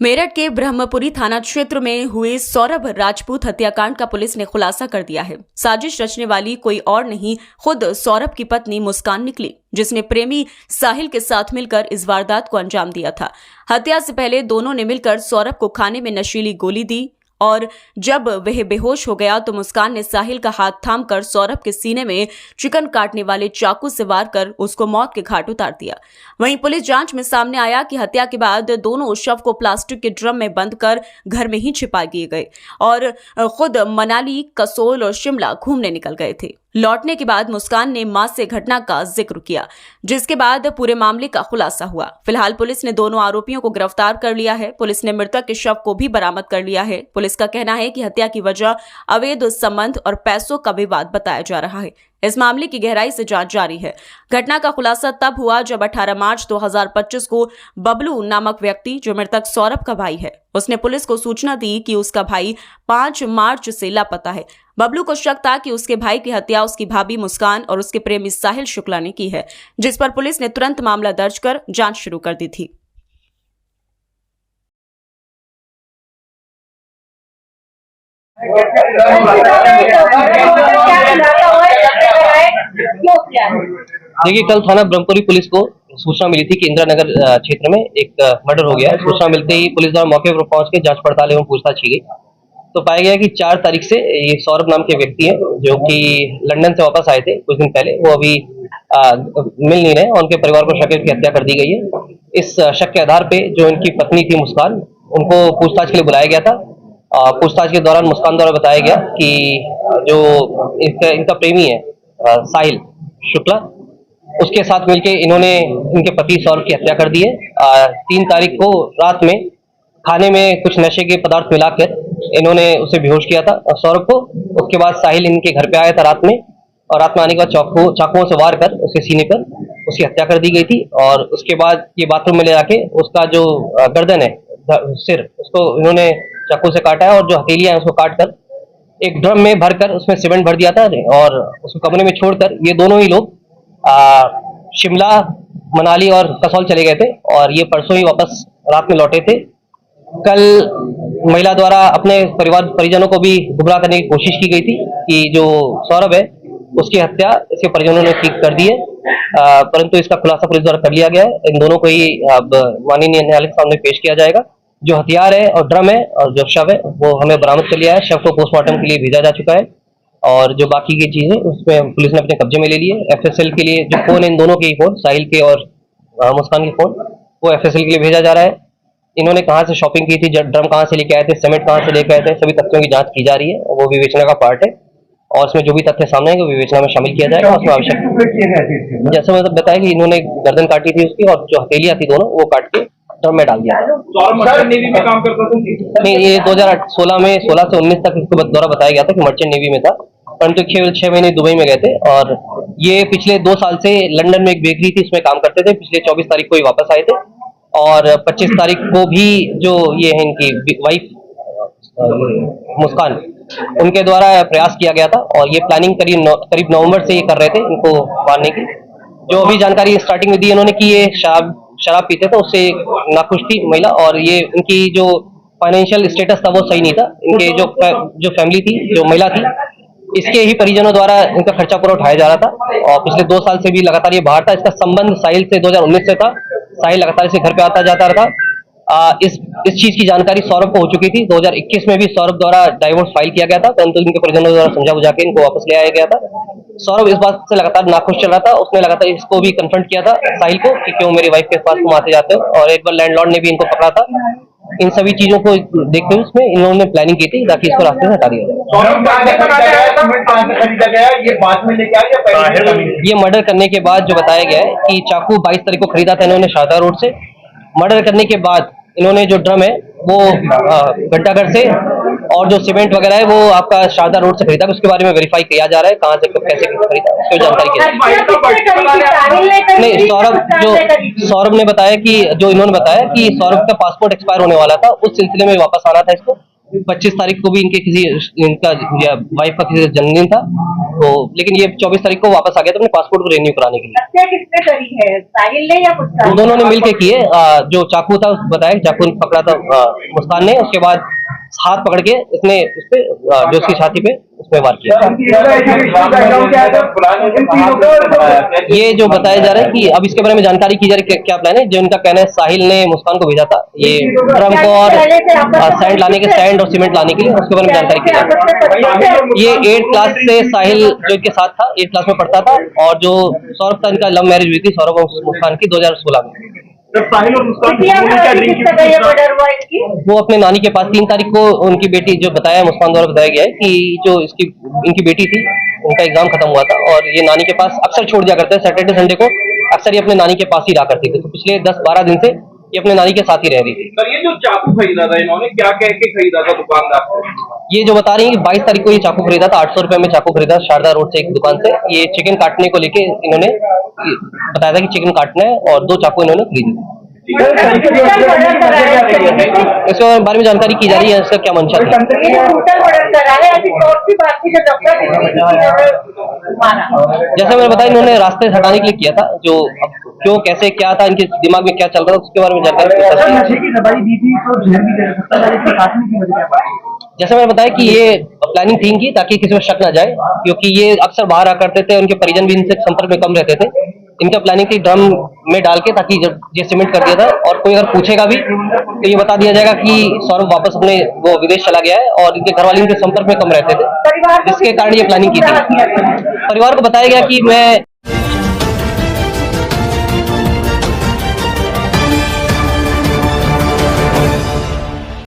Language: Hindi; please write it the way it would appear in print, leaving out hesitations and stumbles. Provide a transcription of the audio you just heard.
मेरठ के ब्रह्मपुरी थाना क्षेत्र में हुए सौरभ राजपूत हत्याकांड का पुलिस ने खुलासा कर दिया है। साजिश रचने वाली कोई और नहीं, खुद सौरभ की पत्नी मुस्कान निकली, जिसने प्रेमी साहिल के साथ मिलकर इस वारदात को अंजाम दिया था। हत्या से पहले दोनों ने मिलकर सौरभ को खाने में नशीली गोली दी और जब वह बेहोश हो गया तो मुस्कान ने साहिल का हाथ थामकर सौरभ के सीने में चिकन काटने वाले चाकू से वार कर उसको मौत के घाट उतार दिया। वहीं पुलिस जांच में सामने आया कि हत्या के बाद दोनों शव को प्लास्टिक के ड्रम में बंद कर घर में ही छिपा दिए गए और खुद मनाली, कसोल और शिमला घूमने निकल गए थे। लौटने के बाद मुस्कान ने मां से घटना का जिक्र किया, जिसके बाद पूरे मामले का खुलासा हुआ। फिलहाल पुलिस ने दोनों आरोपियों को गिरफ्तार कर लिया है। पुलिस ने मृतक के शव को भी बरामद कर लिया है। पुलिस का कहना है कि हत्या की वजह अवैध संबंध और पैसों का विवाद बताया जा रहा है। इस मामले की गहराई से जांच जारी है। घटना का खुलासा तब हुआ जब 18 मार्च 2025 को बबलू नामक व्यक्ति, जो मृतक सौरभ का भाई है, उसने पुलिस को सूचना दी कि उसका भाई 5 मार्च से लापता है। बबलू को शक था कि उसके भाई की हत्या उसकी भाभी मुस्कान और उसके प्रेमी साहिल शुक्ला ने की है, जिस पर पुलिस ने तुरंत मामला दर्ज कर जांच शुरू कर दी थी। देखिए, कल थाना ब्रह्मपुरी पुलिस को सूचना मिली थी कि इंदिरा नगर क्षेत्र में एक मर्डर हो गया है। सूचना मिलते ही पुलिस द्वारा मौके पर पहुंच के जांच पड़ताल एवं पूछताछ की गई तो पाया गया कि 4 तारीख से ये सौरभ नाम के व्यक्ति हैं जो कि लंदन से वापस आए थे कुछ दिन पहले। वो अभी मिल नहीं रहे और उनके परिवार को शक है कि हत्या कर दी गई है। इस शक के आधार पे जो इनकी पत्नी थी मुस्कान, उनको पूछताछ के लिए बुलाया गया था। पूछताछ के दौरान मुस्कान द्वारा बताया गया कि जो इनका प्रेमी है साहिल शुक्ला, उसके साथ मिलके इन्होंने इनके पति सौरभ की हत्या कर दी है। 3 तारीख को रात में खाने में कुछ नशे के पदार्थ मिलाकर इन्होंने उसे बेहोश किया था सौरभ को। उसके बाद साहिल इनके घर पे आया था रात में और रात में आने के बाद चाकुओं से वार कर उसके सीने पर उसकी हत्या कर दी गई थी। और उसके बाद ये बाथरूम में ले जाके उसका जो गर्दन है, सिर, उसको इन्होंने चाकू से काटा है और जो हथेलियां हैं उसको काट कर एक ड्रम में भरकर उसमें सीमेंट भर दिया था और उसको कमरे में छोड़कर ये दोनों ही लोग शिमला, मनाली और कसौल चले गए थे और ये परसों ही वापस रात में लौटे थे। कल महिला द्वारा अपने परिजनों को भी गुमराह करने की कोशिश की गई थी कि जो सौरभ है उसकी हत्या इसके परिजनों ने ठीक कर दी है, परंतु इसका खुलासा पुलिस द्वारा कर लिया गया है। इन दोनों को ही अब माननीय न्यायालय के सामने पेश किया जाएगा। जो हथियार है और ड्रम है और जो शव है वो हमें बरामद कर लिया है। शव को पोस्टमार्टम के लिए भेजा जा चुका है और जो बाकी की चीजें उसमें पुलिस ने अपने कब्जे में ले लिए। एफएसएल के लिए जो फोन है, इन दोनों के ही फोन, साहिल के और मुस्कान के फोन, वो एफएसएल के लिए भेजा जा रहा है। इन्होंने कहाँ से शॉपिंग की थी, ड्रम कहाँ से लेके आए थे, सीमेंट कहाँ से लेके आए थे, सभी तथ्यों की जांच की जा रही है। वो विवेचना का पार्ट है और उसमें जो भी तथ्य सामने आएंगे वो विवेचना में शामिल किया जाएगा। उसमें आवश्यक जैसे मतलब बताया कि इन्होंने गर्दन काटी थी उसकी और जो हथेलियां थी दोनों वो काट के ड्रम में डाल दिया। मर्चेंट नेवी में काम करता था? नहीं, ये 2016 में 16 से 19 तक इसके द्वारा बताया गया था कि मर्चेंट नेवी में था, परंतु 6 महीने दुबई में गए थे और ये पिछले 2 साल से लंदन में एक बेकरी थी उसमें काम करते थे। पिछले 24 तारीख को ही वापस आए थे और 25 तारीख को भी जो ये है इनकी वाइफ मुस्कान, उनके द्वारा प्रयास किया गया था और ये प्लानिंग करीब नवंबर से ये कर रहे थे इनको मारने की। जो अभी जानकारी स्टार्टिंग में दी इन्होंने कि ये शराब पीते थे, उससे नाखुश थी महिला और ये इनकी जो फाइनेंशियल स्टेटस था वो सही नहीं था। इनके जो फैमिली थी, जो महिला थी, इसके ही परिजनों द्वारा इनका खर्चा पूरा उठाया जा रहा था और पिछले 2 साल से भी लगातार ये बाहर था। इसका संबंध साहिल से 2019 से था। साहिल लगातार इसे घर पे आता जाता रहा। इस चीज की जानकारी सौरभ को हो चुकी थी। 2021 में भी सौरभ द्वारा डाइवोर्स फाइल किया गया था, परंतु इनके परिजनों द्वारा समझा बुझा के इनको वापस ले आया गया था। सौरभ इस बात से लगातार नाखुश चल रहा था। उसने लगातार इसको भी कन्फ्रंट किया था साहिल को कि क्यों मेरी वाइफ के पास तुम आते जाते हो, और एक बार लैंडलॉर्ड ने भी इनको पकड़ा था। इन सभी चीजों को देखते हुए उसमें इन्होंने प्लानिंग की थी ताकि इसको रास्ते से हटा दिया जाए। ये मर्डर करने के बाद जो बताया गया है कि चाकू 22 तारीख को खरीदा था इन्होंने शारदा रोड से। मर्डर करने के बाद इन्होंने जो ड्रम है वो घंटाघर से और जो सीमेंट वगैरह है वो आपका शारदा रोड से खरीदा। उसके बारे में वेरीफाई किया जा रहा है कहाँ से कैसे खरीदा, उसकी जानकारी नहीं। सौरभ ने बताया कि जो इन्होंने बताया कि सौरभ का पासपोर्ट एक्सपायर होने वाला था, उस सिलसिले में वापस आना था इसको, 25 तारीख को भी इनका वाइफ का किसी जन्मदिन था, तो लेकिन ये 24 तारीख को वापस आ गया था अपने पासपोर्ट को रिन्यू कराने के लिए। हत्या किसने करी है, साहिल ने या मुस्कान? दोनों ने मिलके किए। जो चाकू था बताया, चाकू पकड़ा था मुस्कान ने, उसके बाद हाथ पकड़ के इसने उस पे जो उसकी छाती पे उसमें वार किया। ये जो बताया जा रहा है कि अब इसके बारे में जानकारी की जा रही है क्या प्लान है। जो इनका कहना है साहिल ने मुस्कान को भेजा था ये ड्रम को और सैंड लाने के, सैंड और सीमेंट लाने के लिए, उसके बारे में जानकारी की जा रही है। ये 8th क्लास से साहिल जो इनके साथ था 8th क्लास में पढ़ता था, और जो सौरभ था इनका लव मैरिज हुई थी सौरभ और मुस्कान की 2016 में। साहिल और मुस्कान वो अपने नानी के पास 3 तारीख को उनकी बेटी, जो बताया मुस्कान द्वारा बताया गया है कि जो इनकी बेटी थी उनका एग्जाम खत्म हुआ था और ये नानी के पास अक्सर छोड़ दिया करते हैं। सैटरडे संडे को अक्सर ये अपने नानी के पास ही रहा करते थे, तो पिछले 10-12 दिन से ये अपने नानी के साथ ही रह रही थी। सर ये जो चाकू खरीदा था इन्होंने क्या कह के खरीदा था दुकानदार से? ये जो बता रही है कि 22 तारीख को ये चाकू खरीदा था, 800 रुपए में चाकू खरीदा शारदा रोड से एक दुकान से। ये चिकन काटने को लेके इन्होंने बताया था कि चिकन काटना है, और 2 चाकू इन्होंने खरीदे। इसके बारे में जानकारी की जा रही है, इसका क्या मंशा था। जैसे मैंने बताया, इन्होंने रास्ते से हटाने के लिए किया था। जो क्यों, कैसे, क्या था, इनके दिमाग में क्या चल रहा था, उसके बारे में जानकारी। जैसे मैंने बताया कि ये प्लानिंग थी इनकी, ताकि किसी पर शक ना जाए, क्योंकि ये अक्सर बाहर आ करते थे, उनके परिजन भी इनसे संपर्क में कम रहते थे। इनका प्लानिंग थी ड्रम में डाल के, ताकि जब ये सीमेंट कर दिया था और कोई अगर पूछेगा भी तो ये बता दिया जाएगा कि सौरभ वापस अपने वो विदेश चला गया है, और इनके घर वाले इनके संपर्क में कम रहते थे, जिसके कारण ये प्लानिंग की थी। परिवार को बताया गया कि मैं